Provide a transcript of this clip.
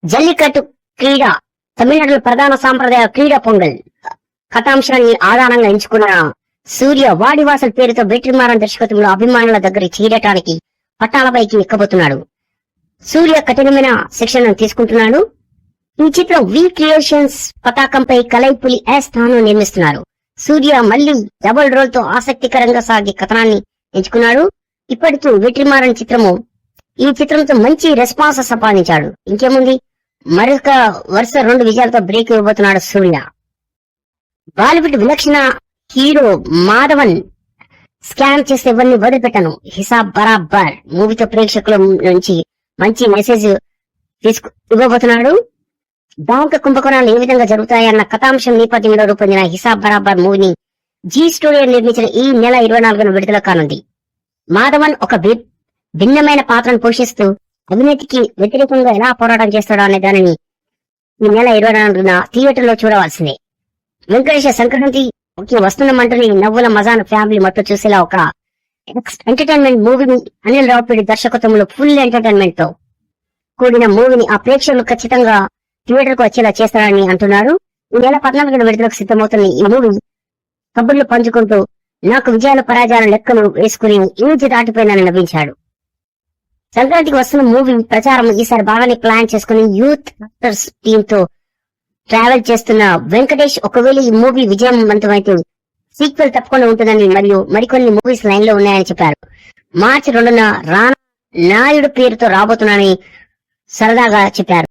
జల్లికట్టు క్రీడ తమిళనాడులో ప్రధాన సాంప్రదాయ క్రీడ పొంగల్. కథాంశాన్ని ఆధారంగా ఎంచుకున్న సూర్య వాడివాసల్ పేరుతో వెట్రిమారన్ దర్శకత్వంలో అభిమానుల దగ్గర చేరటానికి పట్టాలపైకి ఎక్కబోతున్నాడు. సూర్య కఠినమైన శిక్షణను తీసుకుంటున్నాడు. ఈ చిత్రం వి క్రియేషన్స్ పతాకంపై కలైపులి స్థానం నిర్మిస్తున్నారు. సూర్య మళ్లీ డబుల్ రోల్ తో ఆసక్తికరంగా సాగే కథనాన్ని ఎంచుకున్నాడు. ఇప్పటికీ వెట్రిమారన్ ఈ చిత్రంతో మంచి రెస్పాన్స్ సంపాదించాడు. ఇంకేముంది, మరొక వరుస 2 విజయాలతో బ్రేక్ ఇవ్వబోతున్నాడు సూర్య. బాలీవుడ్ విలక్షణ హీరో మాధవన్ స్కామ్ చేస్తే ఎవరిని వదిలిపెట్టాను హిసాబ్ బరాబర్ మూవీతో ప్రేక్షకుల నుంచి మంచి మెసేజ్ ఇవ్వబోతున్నాడు. బ్యాంక్ కుంభకోణాలు ఏ విధంగా జరుగుతాయన్న కథాంశం నేపథ్యంలో రూపొందిన హిసాబ్ బరాబర్ మూవీని జీ స్టూడియో నిర్మించిన ఈ నెల 24న విడుదల కానుంది. మాధవన్ ఒక భిన్నమైన పాత్రను పోషిస్తూ అవినీతికి వ్యతిరేకంగా ఎలా పోరాటం చేస్తాడో అనే దానిని ఈ నెల 24న థియేటర్లో చూడవలసిందే. వెంకటేశ్వర సంక్రాంతి వస్తున్నమంటని నవ్వుల మజాను ఫ్యామిలీ మొత్తం చూసేలా ఒక ఎంటర్టైన్మెంట్ మూవీని అనిల్ రావుపేడి దర్శకత్వంలో ఫుల్ ఎంటర్టైన్మెంట్ తో కూడిన మూవీని ఆ ప్రేక్షకులు ఖచ్చితంగా థియేటర్ కు వచ్చేలా చేస్తారని అంటున్నారు. ఈ నెల 14న విడుదలకు సిద్ధమవుతున్న ఈ మూవీ కబుర్లు పంచుకుంటూ నాకు విజయాల పరాజయాల లెక్కలు వేసుకుని ఏజ్ దాటిపోయిందని నవ్వించాడు. సంక్రాంతికి వస్తున్న మూవీ ప్రచారం ఈసారి బాగానే ప్లాన్ చేసుకుని యూత్ యాక్టర్స్ టీమ్ తో ట్రావెల్ చేస్తున్న వెంకటేష్ ఒకవేళ ఈ మూవీ విజయవంతమైతే సీక్వెల్ తప్పకుండా ఉంటుందని మరియు మరికొన్ని మూవీస్ లైన్ లో ఉన్నాయని చెప్పారు. మార్చి 2న రానా నాయుడు పేరుతో రాబోతున్నానని సరదాగా చెప్పారు.